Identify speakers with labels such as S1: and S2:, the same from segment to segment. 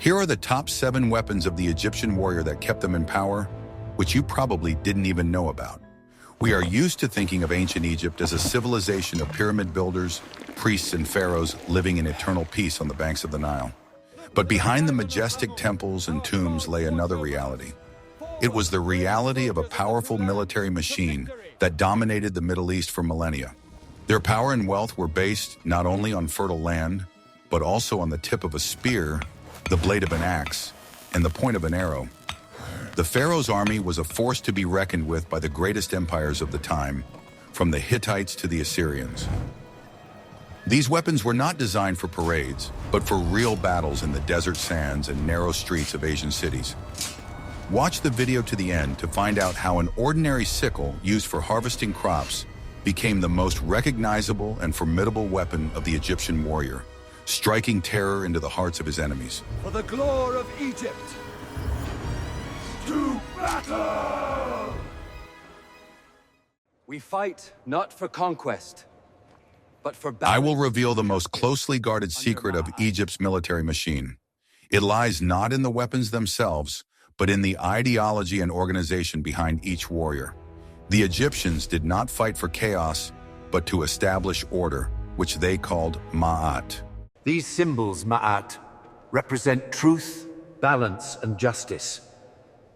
S1: Here are the top 7 weapons of the Egyptian warrior that kept them in power, which you probably didn't even know about. We are used to thinking of ancient Egypt as a civilization of pyramid builders, priests, and pharaohs living in eternal peace on the banks of the Nile. But behind the majestic temples and tombs lay another reality. It was the reality of a powerful military machine that dominated the Middle East for millennia. Their power and wealth were based not only on fertile land, but also on the tip of a spear, the blade of an axe, and the point of an arrow. The Pharaoh's army was a force to be reckoned with by the greatest empires of the time, from the Hittites to the Assyrians. These weapons were not designed for parades, but for real battles in the desert sands and narrow streets of Asian cities. Watch the video to the end to find out how an ordinary sickle used for harvesting crops became the most recognizable and formidable weapon of the Egyptian warrior, striking terror into the hearts of his enemies.
S2: For the glory of Egypt, to battle!
S3: We fight not for conquest, but for battle.
S1: I will reveal the most closely guarded secret of Egypt's military machine. It lies not in the weapons themselves, but in the ideology and organization behind each warrior. The Egyptians did not fight for chaos, but to establish order, which they called Ma'at.
S4: These symbols, Ma'at, represent truth, balance, and justice.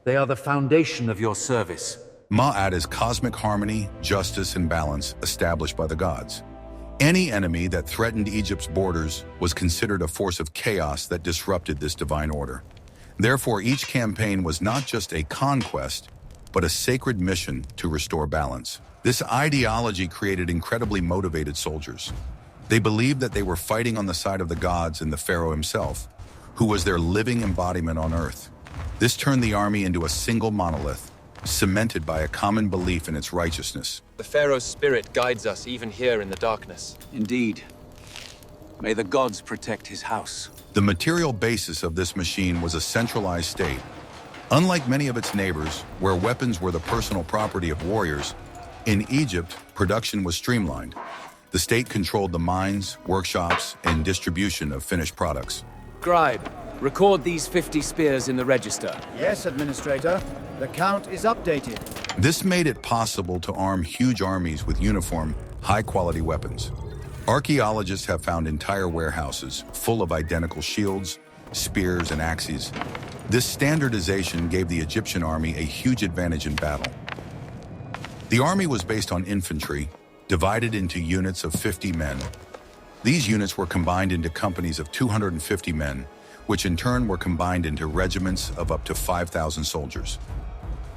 S4: They are the foundation of your service.
S1: Ma'at is cosmic harmony, justice, and balance established by the gods. Any enemy that threatened Egypt's borders was considered a force of chaos that disrupted this divine order. Therefore, each campaign was not just a conquest, but a sacred mission to restore balance. This ideology created incredibly motivated soldiers. They believed that they were fighting on the side of the gods and the Pharaoh himself, who was their living embodiment on earth. This turned the army into a single monolith, cemented by a common belief in its righteousness.
S5: The Pharaoh's spirit guides us even here in the darkness.
S3: Indeed. May the gods protect his house.
S1: The material basis of this machine was a centralized state. Unlike many of its neighbors, where weapons were the personal property of warriors, in Egypt, production was streamlined. The state controlled the mines, workshops, and distribution of finished products.
S3: Scribe, record these 50 spears in the register.
S2: Yes, Administrator. The count is updated.
S1: This made it possible to arm huge armies with uniform, high-quality weapons. Archaeologists have found entire warehouses full of identical shields, spears, and axes. This standardization gave the Egyptian army a huge advantage in battle. The army was based on infantry, divided into units of 50 men. These units were combined into companies of 250 men, which in turn were combined into regiments of up to 5,000 soldiers.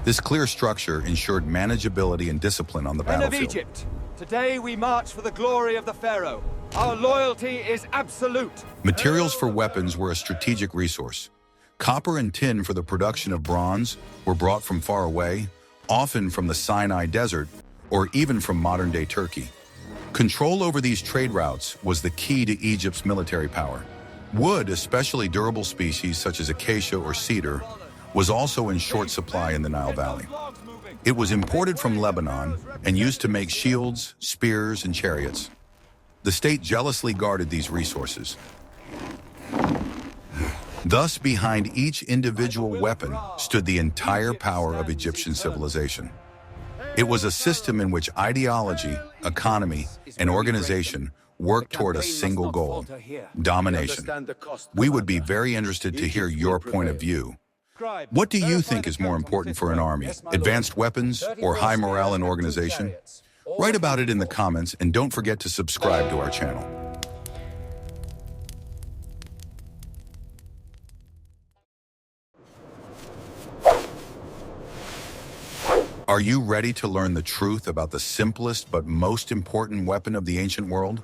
S1: This clear structure ensured manageability and discipline on the
S2: Men of
S1: battlefield.
S2: Egypt, today we march for the glory of the Pharaoh. Our loyalty is absolute.
S1: Materials for weapons were a strategic resource. Copper and tin for the production of bronze were brought from far away, often from the Sinai Desert, or even from modern-day Turkey. Control over these trade routes was the key to Egypt's military power. Wood, especially durable species such as acacia or cedar, was also in short supply in the Nile Valley. It was imported from Lebanon and used to make shields, spears, and chariots. The state jealously guarded these resources. Thus, behind each individual weapon stood the entire power of Egyptian civilization. It was a system in which ideology, economy, and organization worked toward a single goal: domination. We would be very interested to hear your point of view. What do you think is more important for an army, advanced weapons or high morale and organization? Write about it in the comments and don't forget to subscribe to our channel. Are you ready to learn the truth about the simplest but most important weapon of the ancient world?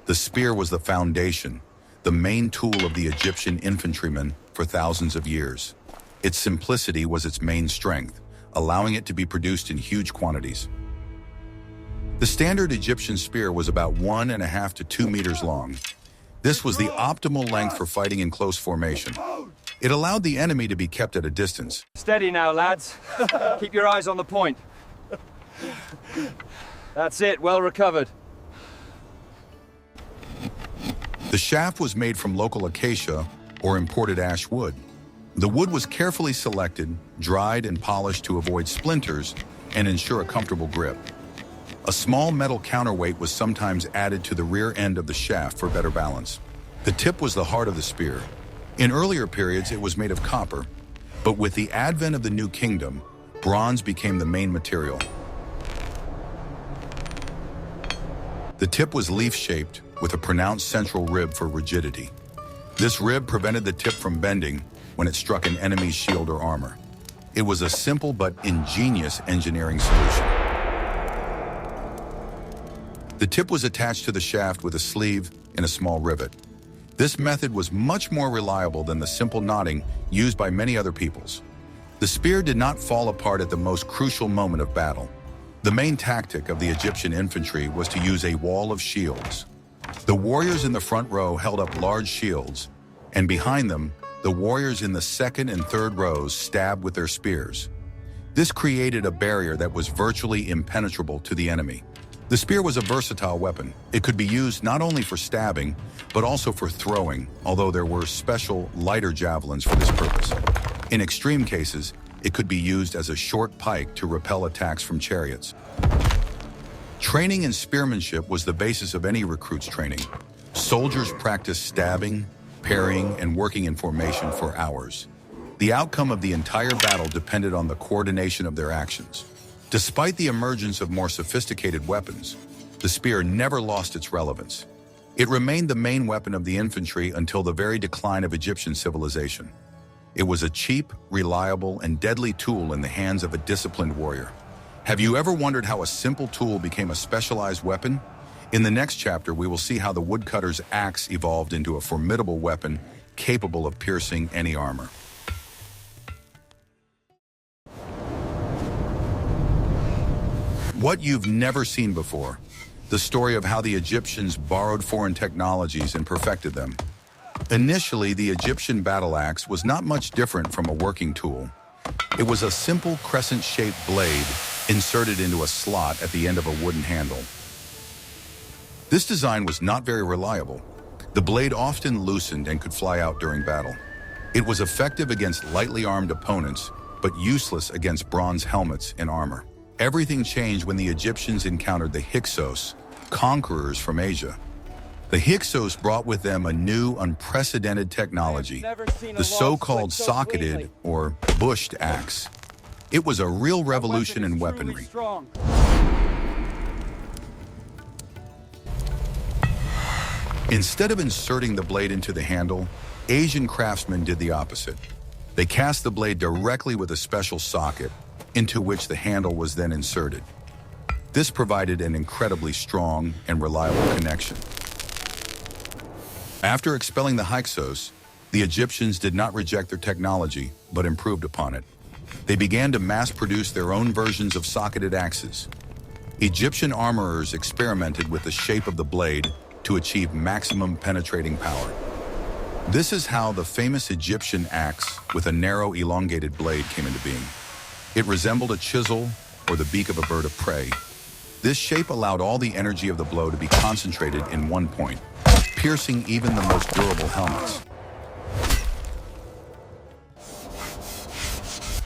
S1: The spear was the foundation, the main tool of the Egyptian infantrymen for thousands of years. Its simplicity was its main strength, allowing it to be produced in huge quantities. The standard Egyptian spear was about 1.5 to 2 meters long. This was the optimal length for fighting in close formation. It allowed the enemy to be kept at a distance.
S2: Steady now, lads. Keep your eyes on the point. That's it, well recovered.
S1: The shaft was made from local acacia or imported ash wood. The wood was carefully selected, dried, and polished to avoid splinters and ensure a comfortable grip. A small metal counterweight was sometimes added to the rear end of the shaft for better balance. The tip was the heart of the spear. In earlier periods, it was made of copper, but with the advent of the New Kingdom, bronze became the main material. The tip was leaf-shaped, with a pronounced central rib for rigidity. This rib prevented the tip from bending when it struck an enemy's shield or armor. It was a simple but ingenious engineering solution. The tip was attached to the shaft with a sleeve and a small rivet. This method was much more reliable than the simple knotting used by many other peoples. The spear did not fall apart at the most crucial moment of battle. The main tactic of the Egyptian infantry was to use a wall of shields. The warriors in the front row held up large shields, and behind them, the warriors in the second and third rows stabbed with their spears. This created a barrier that was virtually impenetrable to the enemy. The spear was a versatile weapon. It could be used not only for stabbing, but also for throwing, although there were special, lighter javelins for this purpose. In extreme cases, it could be used as a short pike to repel attacks from chariots. Training in spearmanship was the basis of any recruit's training. Soldiers practiced stabbing, parrying, and working in formation for hours. The outcome of the entire battle depended on the coordination of their actions. Despite the emergence of more sophisticated weapons, the spear never lost its relevance. It remained the main weapon of the infantry until the very decline of Egyptian civilization. It was a cheap, reliable, and deadly tool in the hands of a disciplined warrior. Have you ever wondered how a simple tool became a specialized weapon? In the next chapter, we will see how the woodcutter's axe evolved into a formidable weapon capable of piercing any armor. What you've never seen before, the story of how the Egyptians borrowed foreign technologies and perfected them. Initially, the Egyptian battle axe was not much different from a working tool. It was a simple crescent-shaped blade inserted into a slot at the end of a wooden handle. This design was not very reliable. The blade often loosened and could fly out during battle. It was effective against lightly armed opponents, but useless against bronze helmets and armor. Everything changed when the Egyptians encountered the Hyksos, conquerors from Asia. The Hyksos brought with them a new, unprecedented technology, the so-called socketed or bushed axe. It was a real revolution in weaponry. Instead of inserting the blade into the handle, Asian craftsmen did the opposite. They cast the blade directly with a special socket, into which the handle was then inserted. This provided an incredibly strong and reliable connection. After expelling the Hyksos, the Egyptians did not reject their technology, but improved upon it. They began to mass-produce their own versions of socketed axes. Egyptian armorers experimented with the shape of the blade to achieve maximum penetrating power. This is how the famous Egyptian axe with a narrow, elongated blade came into being. It resembled a chisel or the beak of a bird of prey. This shape allowed all the energy of the blow to be concentrated in one point, piercing even the most durable helmets.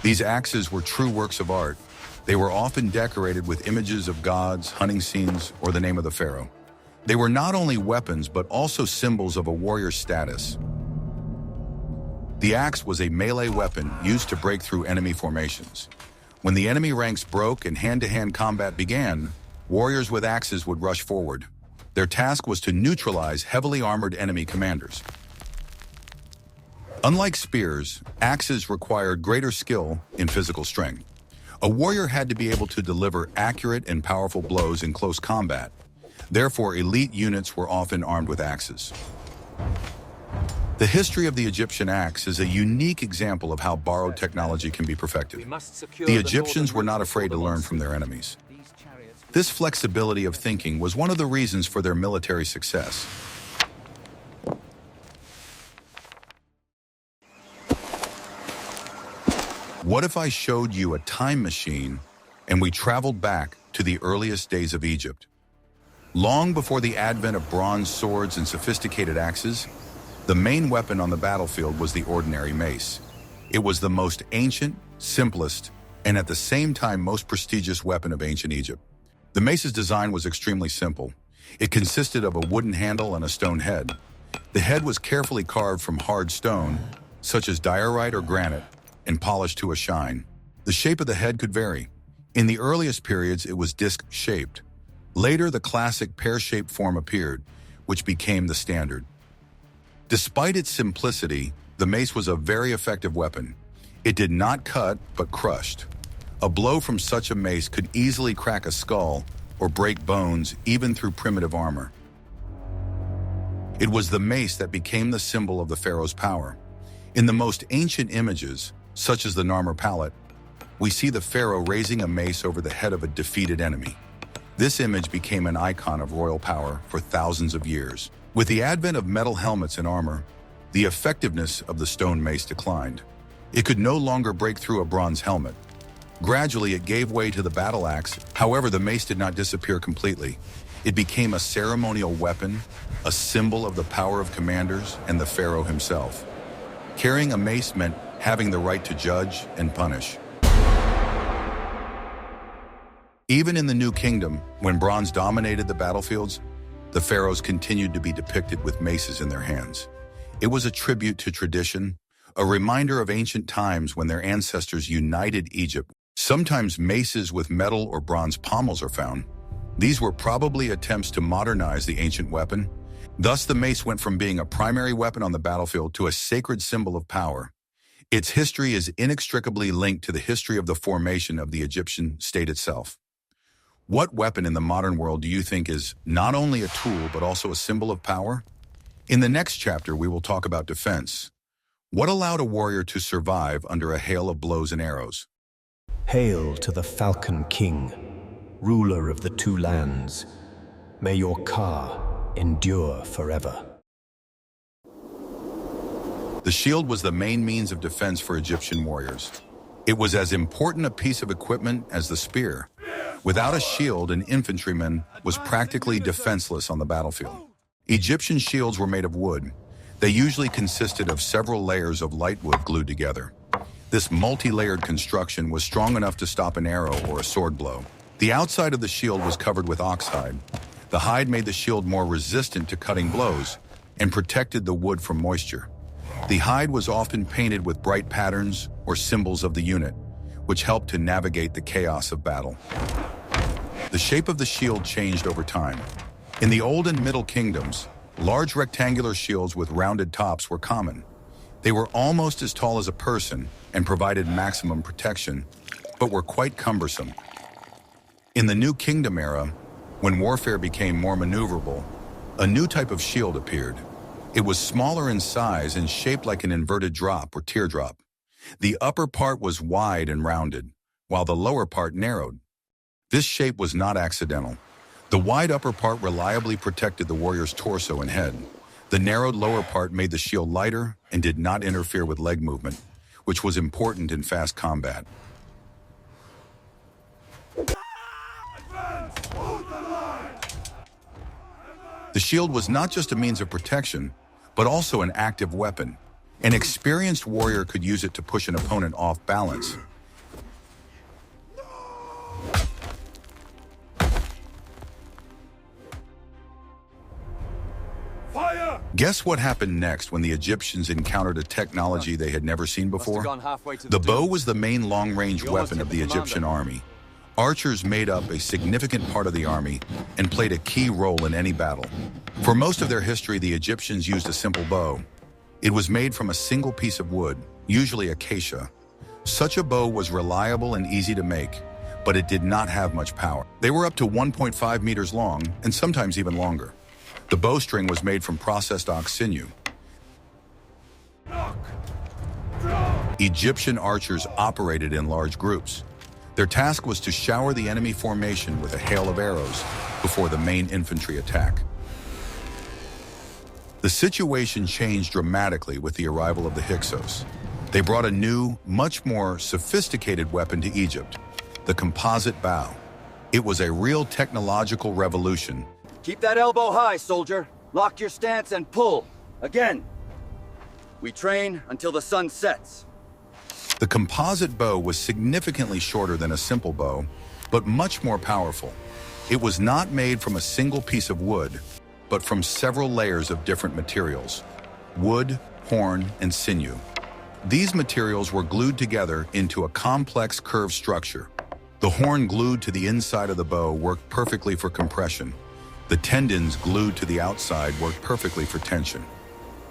S1: These axes were true works of art. They were often decorated with images of gods, hunting scenes, or the name of the pharaoh. They were not only weapons, but also symbols of a warrior's status. The axe was a melee weapon used to break through enemy formations. When the enemy ranks broke and hand-to-hand combat began, warriors with axes would rush forward. Their task was to neutralize heavily armored enemy commanders. Unlike spears, axes required greater skill in physical strength. A warrior had to be able to deliver accurate and powerful blows in close combat. Therefore, elite units were often armed with axes. The history of the Egyptian axe is a unique example of how borrowed technology can be perfected. The Egyptians were not afraid to learn from their enemies. This flexibility of thinking was one of the reasons for their military success. What if I showed you a time machine and we traveled back to the earliest days of Egypt? Long before the advent of bronze swords and sophisticated axes, The main weapon on the battlefield was the ordinary mace. It was the most ancient, simplest, and at the same time most prestigious weapon of ancient Egypt. The mace's design was extremely simple. It consisted of a wooden handle and a stone head. The head was carefully carved from hard stone, such as diorite or granite, and polished to a shine. The shape of the head could vary. In the earliest periods, it was disc-shaped. Later, the classic pear-shaped form appeared, which became the standard. Despite its simplicity, the mace was a very effective weapon. It did not cut, but crushed. A blow from such a mace could easily crack a skull or break bones, even through primitive armor. It was the mace that became the symbol of the pharaoh's power. In the most ancient images, such as the Narmer palette, we see the pharaoh raising a mace over the head of a defeated enemy. This image became an icon of royal power for thousands of years. With the advent of metal helmets and armor, the effectiveness of the stone mace declined. It could no longer break through a bronze helmet. Gradually, it gave way to the battle axe. However, the mace did not disappear completely. It became a ceremonial weapon, a symbol of the power of commanders and the pharaoh himself. Carrying a mace meant having the right to judge and punish. Even in the New Kingdom, when bronze dominated the battlefields, the pharaohs continued to be depicted with maces in their hands. It was a tribute to tradition, a reminder of ancient times when their ancestors united Egypt. Sometimes maces with metal or bronze pommels are found. These were probably attempts to modernize the ancient weapon. Thus, the mace went from being a primary weapon on the battlefield to a sacred symbol of power. Its history is inextricably linked to the history of the formation of the Egyptian state itself. What weapon in the modern world do you think is not only a tool but also a symbol of power? In the next chapter, we will talk about defense. What allowed a warrior to survive under a hail of blows and arrows?
S6: Hail to the Falcon King, ruler of the two lands. May your car endure forever.
S1: The shield was the main means of defense for Egyptian warriors. It was as important a piece of equipment as the spear. Without a shield, an infantryman was practically defenseless on the battlefield. Egyptian shields were made of wood. They usually consisted of several layers of light wood glued together. This multi-layered construction was strong enough to stop an arrow or a sword blow. The outside of the shield was covered with oxhide. The hide made the shield more resistant to cutting blows and protected the wood from moisture. The hide was often painted with bright patterns or symbols of the unit, which helped to navigate the chaos of battle. The shape of the shield changed over time. In the Old and Middle Kingdoms, large rectangular shields with rounded tops were common. They were almost as tall as a person and provided maximum protection, but were quite cumbersome. In the New Kingdom era, when warfare became more maneuverable, a new type of shield appeared. It was smaller in size and shaped like an inverted drop or teardrop. The upper part was wide and rounded, while the lower part narrowed. This shape was not accidental. The wide upper part reliably protected the warrior's torso and head. The narrowed lower part made the shield lighter and did not interfere with leg movement, which was important in fast combat. The shield was not just a means of protection, but also an active weapon. An experienced warrior could use it to push an opponent off balance.
S2: Fire!
S1: Guess what happened next when the Egyptians encountered a technology they had never seen before? The bow was the main long-range weapon of the Egyptian army. Archers made up a significant part of the army and played a key role in any battle. For most of their history, the Egyptians used a simple bow. It was made from a single piece of wood, usually acacia. Such a bow was reliable and easy to make, but it did not have much power. They were up to 1.5 meters long and sometimes even longer. The bowstring was made from processed ox sinew. Egyptian archers operated in large groups. Their task was to shower the enemy formation with a hail of arrows before the main infantry attack. The situation changed dramatically with the arrival of the Hyksos. They brought a new, much more sophisticated weapon to Egypt, the Composite Bow. It was a real technological revolution.
S3: Keep that elbow high, soldier. Lock your stance and pull. Again.
S2: We train until the sun sets.
S1: The composite bow was significantly shorter than a simple bow, but much more powerful. It was not made from a single piece of wood, but from several layers of different materials: wood, horn, and sinew. These materials were glued together into a complex curved structure. The horn glued to the inside of the bow worked perfectly for compression. The tendons glued to the outside worked perfectly for tension.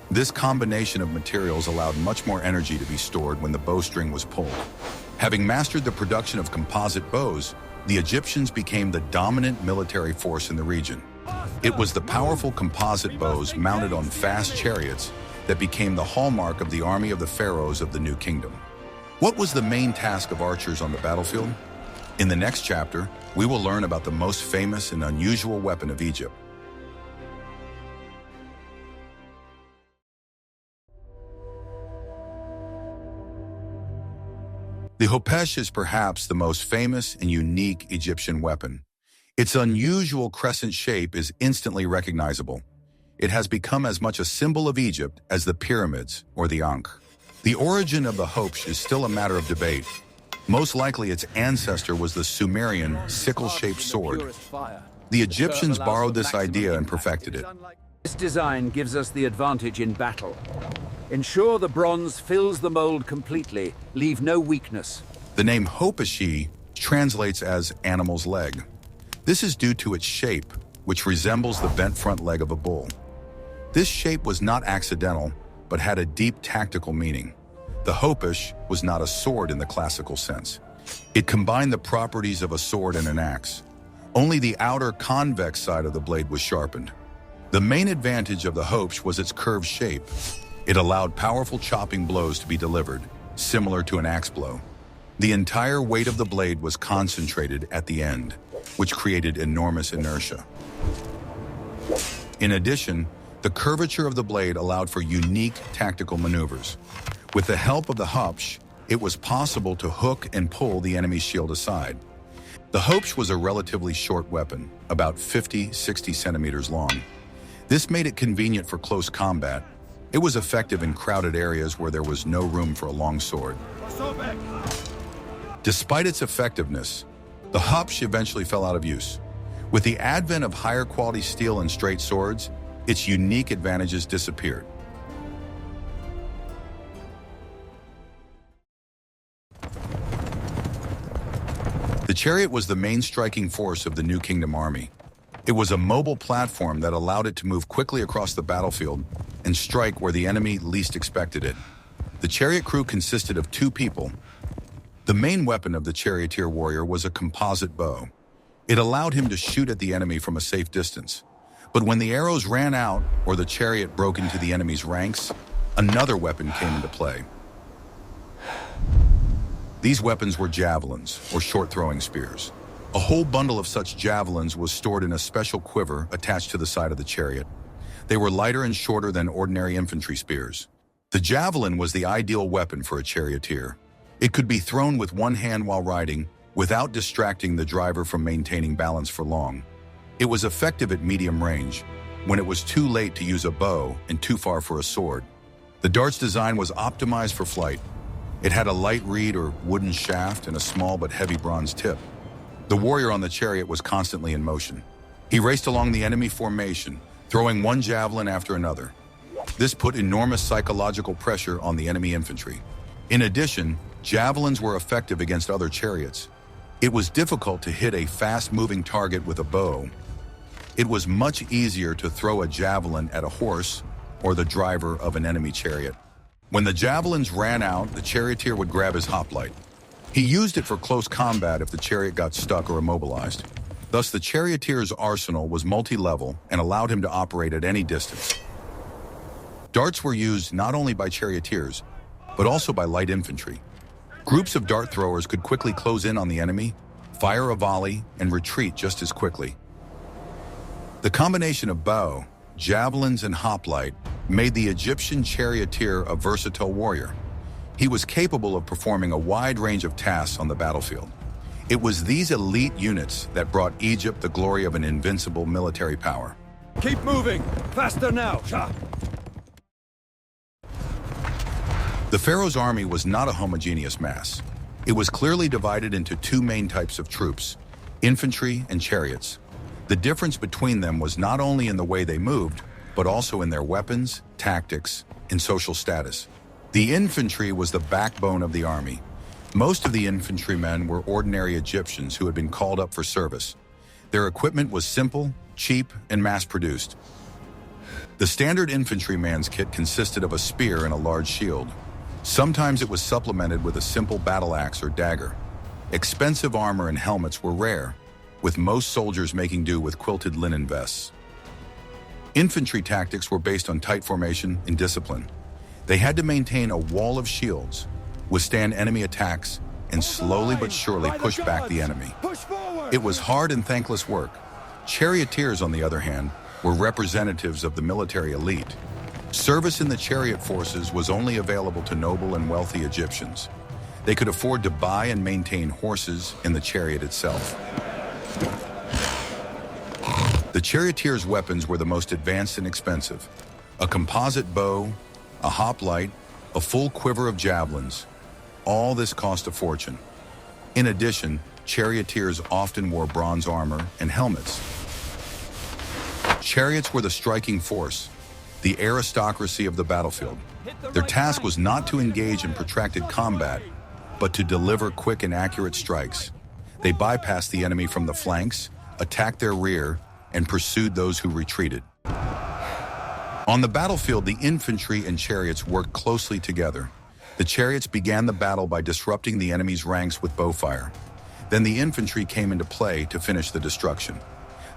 S1: This combination of materials allowed much more energy to be stored when the bowstring was pulled. Having mastered the production of composite bows, the Egyptians became the dominant military force in the region. It was the powerful composite bows mounted on fast chariots that became the hallmark of the army of the pharaohs of the New Kingdom. What was the main task of archers on the battlefield? In the next chapter, we will learn about the most famous and unusual weapon of Egypt. The Khopesh is perhaps the most famous and unique Egyptian weapon. Its unusual crescent shape is instantly recognizable. It has become as much a symbol of Egypt as the pyramids or the Ankh. The origin of the Khopesh is still a matter of debate. Most likely its ancestor was the Sumerian sickle-shaped sword. The Egyptians borrowed this idea and perfected it.
S4: This design gives us the advantage in battle. Ensure the bronze fills the mold completely, leave no weakness.
S1: The name Khopesh translates as animal's leg. This is due to its shape, which resembles the bent front leg of a bull. This shape was not accidental, but had a deep tactical meaning. The Khopesh was not a sword in the classical sense. It combined the properties of a sword and an axe. Only the outer convex side of the blade was sharpened. The main advantage of the Khopesh was its curved shape. It allowed powerful chopping blows to be delivered, similar to an axe blow. The entire weight of the blade was concentrated at the end, which created enormous inertia. In addition, the curvature of the blade allowed for unique tactical maneuvers. With the help of the Khopesh, it was possible to hook and pull the enemy's shield aside. The Khopesh was a relatively short weapon, about 50-60 centimeters long. This made it convenient for close combat. It was effective in crowded areas where there was no room for a long sword. Despite its effectiveness, the Khopesh eventually fell out of use. With the advent of higher quality steel and straight swords, its unique advantages disappeared. The chariot was the main striking force of the New Kingdom army. It was a mobile platform that allowed it to move quickly across the battlefield and strike where the enemy least expected it. The chariot crew consisted of 2 people. The main weapon of the charioteer warrior was a composite bow. It allowed him to shoot at the enemy from a safe distance. But when the arrows ran out or the chariot broke into the enemy's ranks, another weapon came into play. These weapons were javelins, or short-throwing spears. A whole bundle of such javelins was stored in a special quiver attached to the side of the chariot. They were lighter and shorter than ordinary infantry spears. The javelin was the ideal weapon for a charioteer. It could be thrown with one hand while riding, without distracting the driver from maintaining balance for long. It was effective at medium range, when it was too late to use a bow and too far for a sword. The dart's design was optimized for flight. It had a light reed or wooden shaft and a small but heavy bronze tip. The warrior on the chariot was constantly in motion. He raced along the enemy formation, throwing one javelin after another. This put enormous psychological pressure on the enemy infantry. In addition, javelins were effective against other chariots. It was difficult to hit a fast-moving target with a bow. It was much easier to throw a javelin at a horse or the driver of an enemy chariot. When the javelins ran out, the charioteer would grab his hoplite. He used it for close combat if the chariot got stuck or immobilized. Thus, the charioteer's arsenal was multi-level and allowed him to operate at any distance. Darts were used not only by charioteers, but also by light infantry. Groups of dart throwers could quickly close in on the enemy, fire a volley, and retreat just as quickly. The combination of bow, javelins, and hoplite made the Egyptian charioteer a versatile warrior. He was capable of performing a wide range of tasks on the battlefield. It was these elite units that brought Egypt the glory of an invincible military power.
S2: Keep moving! Faster now, Shah!
S1: The Pharaoh's army was not a homogeneous mass. It was clearly divided into two main types of troops, infantry and chariots. The difference between them was not only in the way they moved, but also in their weapons, tactics, and social status. The infantry was the backbone of the army. Most of the infantrymen were ordinary Egyptians who had been called up for service. Their equipment was simple, cheap, and mass-produced. The standard infantryman's kit consisted of a spear and a large shield. Sometimes it was supplemented with a simple battle axe or dagger. Expensive armor and helmets were rare, with most soldiers making do with quilted linen vests. Infantry tactics were based on tight formation and discipline. They had to maintain a wall of shields, withstand enemy attacks, and slowly but surely push back the enemy. It was hard and thankless work. Charioteers, on the other hand, were representatives of the military elite. Service in the chariot forces was only available to noble and wealthy Egyptians. They could afford to buy and maintain horses and the chariot itself. The charioteers' weapons were the most advanced and expensive. A composite bow, a hoplite, a full quiver of javelins. All this cost a fortune. In addition, charioteers often wore bronze armor and helmets. Chariots were the striking force, the aristocracy of the battlefield. Their task was not to engage in protracted combat, but to deliver quick and accurate strikes. They bypassed the enemy from the flanks, attacked their rear, and pursued those who retreated. On the battlefield, the infantry and chariots worked closely together. The chariots began the battle by disrupting the enemy's ranks with bowfire. Then the infantry came into play to finish the destruction.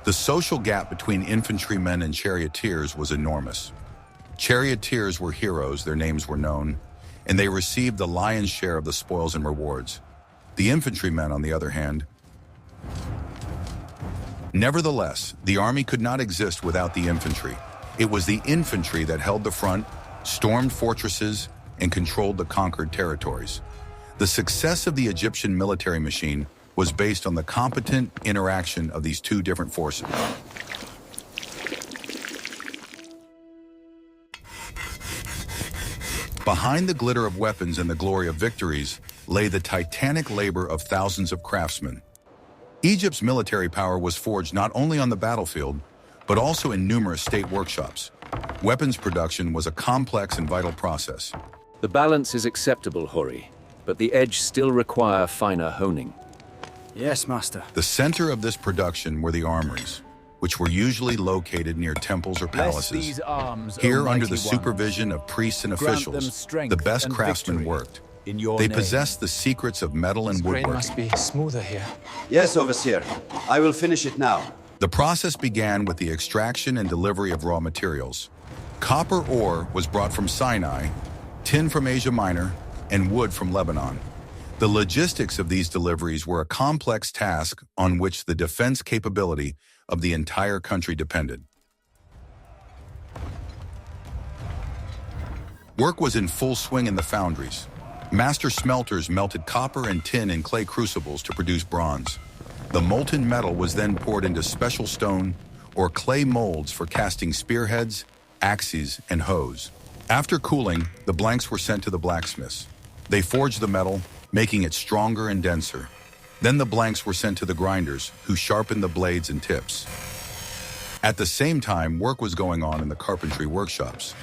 S1: The social gap between infantrymen and charioteers was enormous. Charioteers were heroes, their names were known, and they received the lion's share of the spoils and rewards. The infantrymen, on the other hand. Nevertheless, the army could not exist without the infantry. It was the infantry that held the front, stormed fortresses, and controlled the conquered territories. The success of the Egyptian military machine was based on the competent interaction of these two different forces. Behind the glitter of weapons and the glory of victories lay the titanic labor of thousands of craftsmen. Egypt's military power was forged not only on the battlefield, but also in numerous state workshops. Weapons production was a complex and vital process.
S7: The balance is acceptable, Hori, but the edge still require finer honing.
S8: Yes, Master.
S1: The center of this production were the armories, which were usually located near temples or palaces. Here, under the supervision of priests and officials, the best craftsmen worked. They possessed the secrets of metal and woodworking.
S5: Must be smoother here.
S9: Yes, Overseer. I will finish it now.
S1: The process began with the extraction and delivery of raw materials. Copper ore was brought from Sinai, tin from Asia Minor, and wood from Lebanon. The logistics of these deliveries were a complex task on which the defense capability of the entire country depended. Work was in full swing in the foundries. Master smelters melted copper and tin in clay crucibles to produce bronze. The molten metal was then poured into special stone or clay molds for casting spearheads, axes, and hoes. After cooling, the blanks were sent to the blacksmiths. They forged the metal, making it stronger and denser. Then the blanks were sent to the grinders, who sharpened the blades and tips. At the same time, work was going on in the carpentry workshops.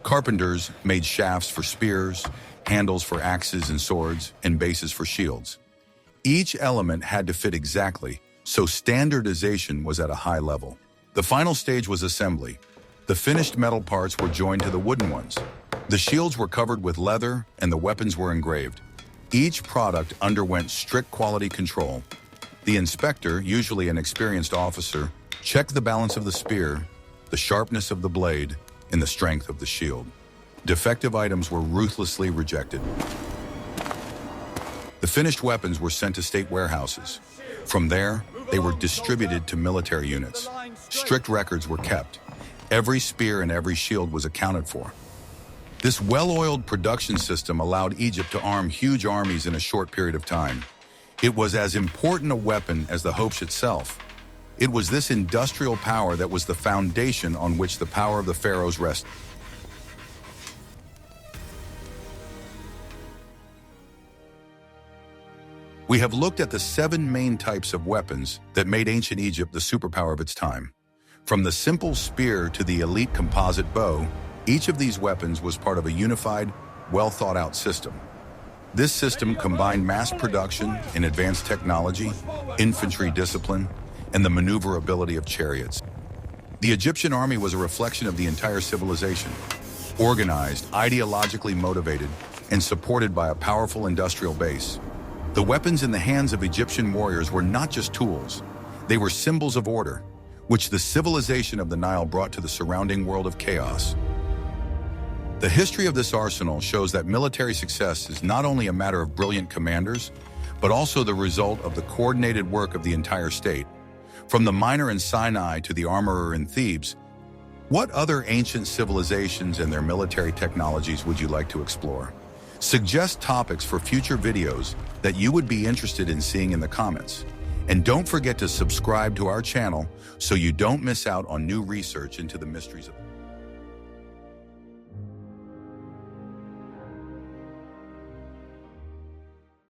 S1: Carpenters made shafts for spears, handles for axes and swords, and bases for shields. Each element had to fit exactly, so standardization was at a high level. The final stage was assembly. The finished metal parts were joined to the wooden ones. The shields were covered with leather, and the weapons were engraved. Each product underwent strict quality control. The inspector, usually an experienced officer, checked the balance of the spear, the sharpness of the blade, and the strength of the shield. Defective items were ruthlessly rejected. The finished weapons were sent to state warehouses. From there, they were distributed to military units. Strict records were kept. Every spear and every shield was accounted for. This well-oiled production system allowed Egypt to arm huge armies in a short period of time. It was as important a weapon as the Khopesh itself. It was this industrial power that was the foundation on which the power of the pharaohs rested. We have looked at the 7 main types of weapons that made ancient Egypt the superpower of its time. From the simple spear to the elite composite bow, each of these weapons was part of a unified, well-thought-out system. This system combined mass production and advanced technology, infantry discipline, and the maneuverability of chariots. The Egyptian army was a reflection of the entire civilization, organized, ideologically motivated, and supported by a powerful industrial base. The weapons in the hands of Egyptian warriors were not just tools, they were symbols of order, which the civilization of the Nile brought to the surrounding world of chaos. The history of this arsenal shows that military success is not only a matter of brilliant commanders, but also the result of the coordinated work of the entire state. From the miner in Sinai to the armorer in Thebes, what other ancient civilizations and their military technologies would you like to explore? Suggest topics for future videos that you would be interested in seeing in the comments. And don't forget to subscribe to our channel so you don't miss out on new research into the mysteries of